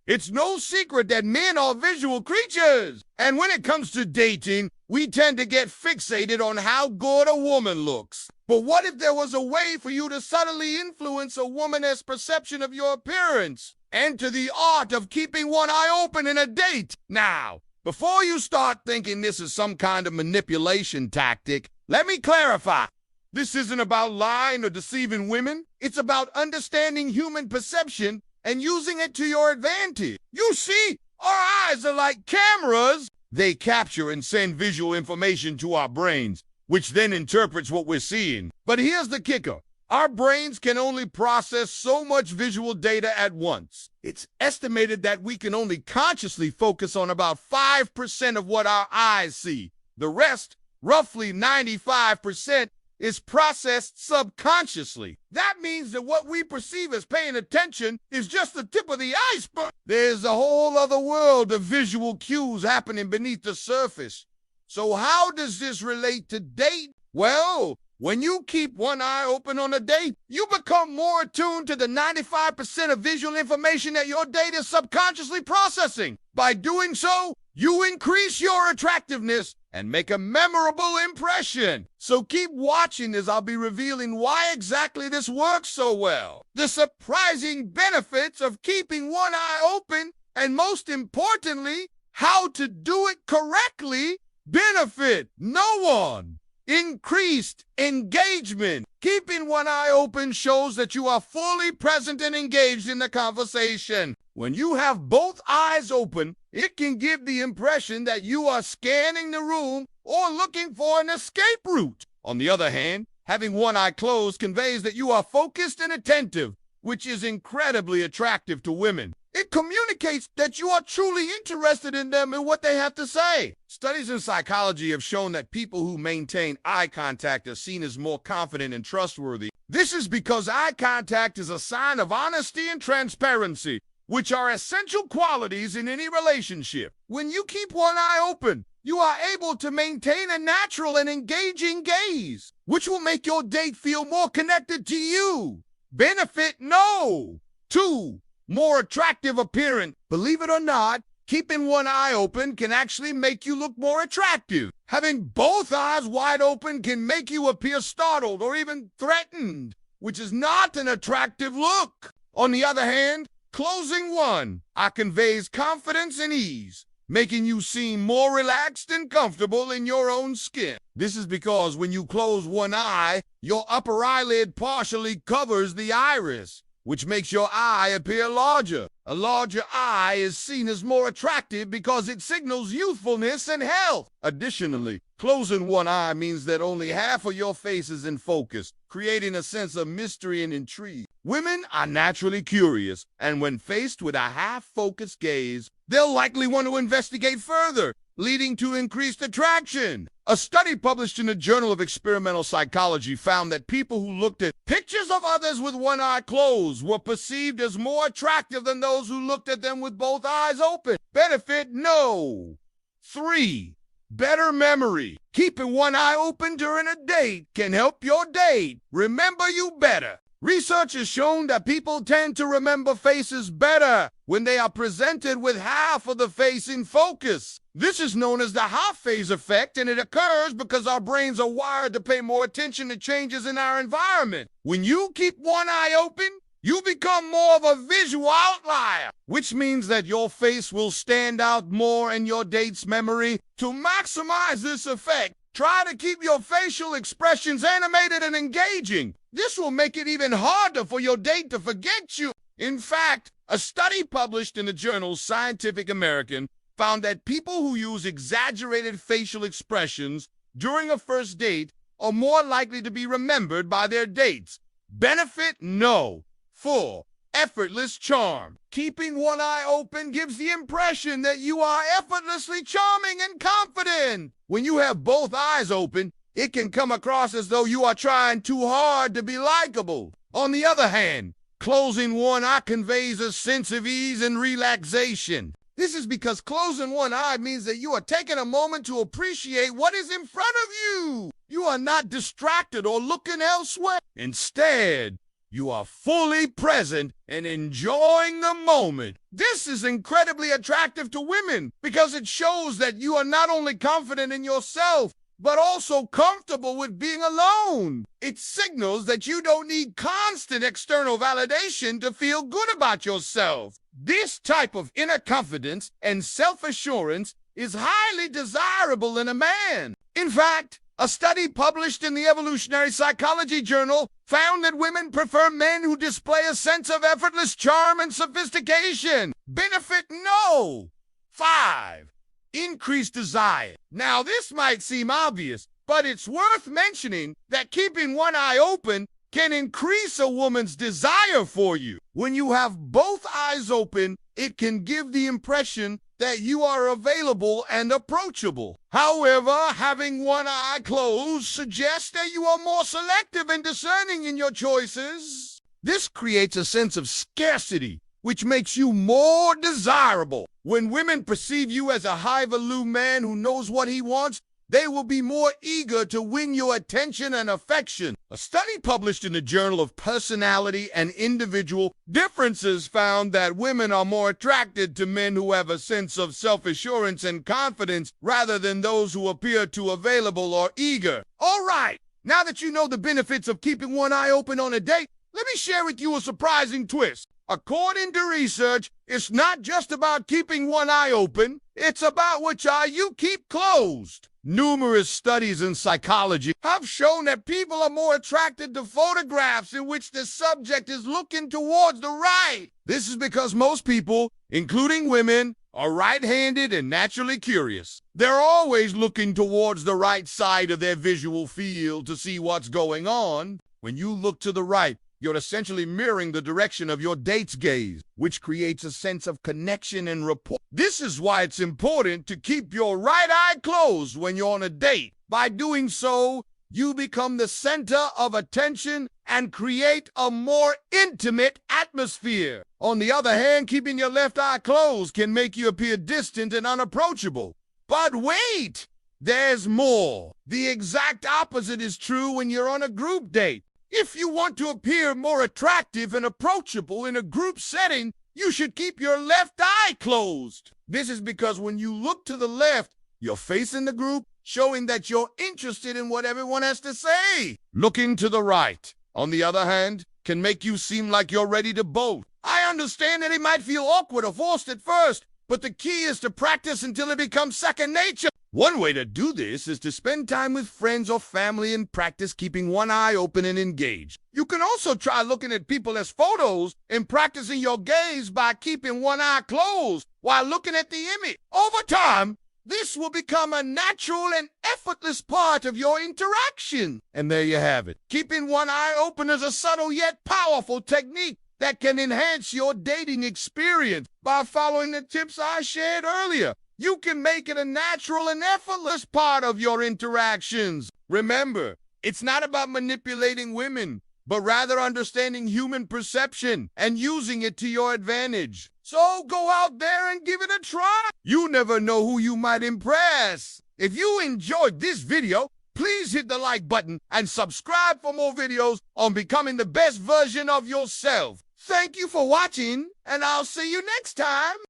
It's no secret that men are visual creatures. And when it comes to dating, we tend to get fixated on how good a woman looks. But what if there was a way for you to subtly influence a woman's perception of your appearance? Enter the art of keeping one eye open in a date. Now, before you start thinking this is some kind of manipulation tactic, let me clarify. This isn't about lying or deceiving women. It's about understanding human perception and using it to your advantage. You see, our eyes are like cameras. They capture and send visual information to our brains, which then interprets what we're seeing. But here's the kicker. Our brains can only process so much visual data at once. It's estimated that we can only consciously focus on about 5% of what our eyes see. The rest, roughly 95%, is processed subconsciously. That means that what we perceive as paying attention is just the tip of the iceberg. There's a whole other world of visual cues happening beneath the surface. So how does this relate to date? Well, when you keep one eye open on a date, you become more attuned to the 95% of visual information that your date is subconsciously processing. By doing so, you increase your attractiveness and make a memorable impression. So keep watching as I'll be revealing why exactly this works so well, the surprising benefits of keeping one eye open, and most importantly, how to do it correctly. Benefit no one. Increased engagement. Keeping one eye open shows that you are fully present and engaged in the conversation. When you have both eyes open, it can give the impression that you are scanning the room or looking for an escape route. On the other hand, having one eye closed conveys that you are focused and attentive, which is incredibly attractive to women. It communicates that you are truly interested in them and what they have to say. Studies in psychology have shown that people who maintain eye contact are seen as more confident and trustworthy. This is because eye contact is a sign of honesty and transparency, which are essential qualities in any relationship. When you keep one eye open, you are able to maintain a natural and engaging gaze, which will make your date feel more connected to you. Benefit no. 2. More attractive appearance. Believe it or not, keeping one eye open can actually make you look more attractive. Having both eyes wide open can make you appear startled or even threatened, which is not an attractive look. On the other hand, closing one eye conveys confidence and ease, making you seem more relaxed and comfortable in your own skin. This is because when you close one eye, your upper eyelid partially covers the iris, which makes your eye appear larger. A larger eye is seen as more attractive because it signals youthfulness and health. Additionally, closing one eye means that only half of your face is in focus, creating a sense of mystery and intrigue. Women are naturally curious, and when faced with a half-focused gaze, they'll likely want to investigate further, leading to increased attraction. A study published in the Journal of Experimental Psychology found that people who looked at pictures of others with one eye closed were perceived as more attractive than those who looked at them with both eyes open. Benefit no. 3. Better memory. Keeping one eye open during a date can help your date remember you better. Research has shown that people tend to remember faces better when they are presented with half of the face in focus. This is known as the half phase effect, and it occurs because our brains are wired to pay more attention to changes in our environment. When you keep one eye open, you become more of a visual outlier, which means that your face will stand out more in your date's memory. To maximize this effect, try to keep your facial expressions animated and engaging. This will make it even harder for your date to forget you. In fact, a study published in the journal Scientific American found that people who use exaggerated facial expressions during a first date are more likely to be remembered by their dates. Benefit no. 4. Effortless charm. Keeping one eye open gives the impression that you are effortlessly charming and confident. When you have both eyes open, it can come across as though you are trying too hard to be likable. On the other hand, closing one eye conveys a sense of ease and relaxation. This is because closing one eye means that you are taking a moment to appreciate what is in front of you. You are not distracted or looking elsewhere. Instead, You are fully present and enjoying the moment. This is incredibly attractive to women because it shows that you are not only confident in yourself, but also comfortable with being alone. It signals that you don't need constant external validation to feel good about yourself. This type of inner confidence and self-assurance is highly desirable in a man. In fact, a study published in the Evolutionary Psychology Journal found that women prefer men who display a sense of effortless charm and sophistication. Benefit no. 5. Increased desire. Now, this might seem obvious, but it's worth mentioning that keeping one eye open can increase a woman's desire for you. When you have both eyes open, it can give the impression that you are available and approachable. However, having one eye closed suggests that you are more selective and discerning in your choices. This creates a sense of scarcity, which makes you more desirable. When women perceive you as a high-value man who knows what he wants, they will be more eager to win your attention and affection. A study published in the Journal of Personality and Individual Differences found that women are more attracted to men who have a sense of self-assurance and confidence rather than those who appear too available or eager. All right, now that you know the benefits of keeping one eye open on a date, let me share with you a surprising twist. According to research, it's not just about keeping one eye open, it's about which eye you keep closed. Numerous studies in psychology have shown that people are more attracted to photographs in which the subject is looking towards the right. This is because most people, including women, are right-handed and naturally curious. They're always looking towards the right side of their visual field to see what's going on. When you look to the right, you're essentially mirroring the direction of your date's gaze, which creates a sense of connection and rapport. This is why it's important to keep your right eye closed when you're on a date. By doing so, you become the center of attention and create a more intimate atmosphere. On the other hand, keeping your left eye closed can make you appear distant and unapproachable. But wait, there's more. The exact opposite is true when you're on a group date. If you want to appear more attractive and approachable in a group setting, you should keep your left eye closed. This is because when you look to the left, you're facing the group, showing that you're interested in what everyone has to say. Looking to the right, on the other hand, can make you seem like you're ready to bolt. I understand that it might feel awkward or forced at first, but the key is to practice until it becomes second nature. One way to do this is to spend time with friends or family and practice keeping one eye open and engaged. You can also try looking at people as photos and practicing your gaze by keeping one eye closed while looking at the image. Over time, this will become a natural and effortless part of your interaction. And there you have it. Keeping one eye open is a subtle yet powerful technique that can enhance your dating experience. By following the tips I shared earlier, you can make it a natural and effortless part of your interactions. Remember, it's not about manipulating women, but rather understanding human perception and using it to your advantage. So go out there and give it a try. You never know who you might impress. If you enjoyed this video, please hit the like button and subscribe for more videos on becoming the best version of yourself. Thank you for watching, and I'll see you next time.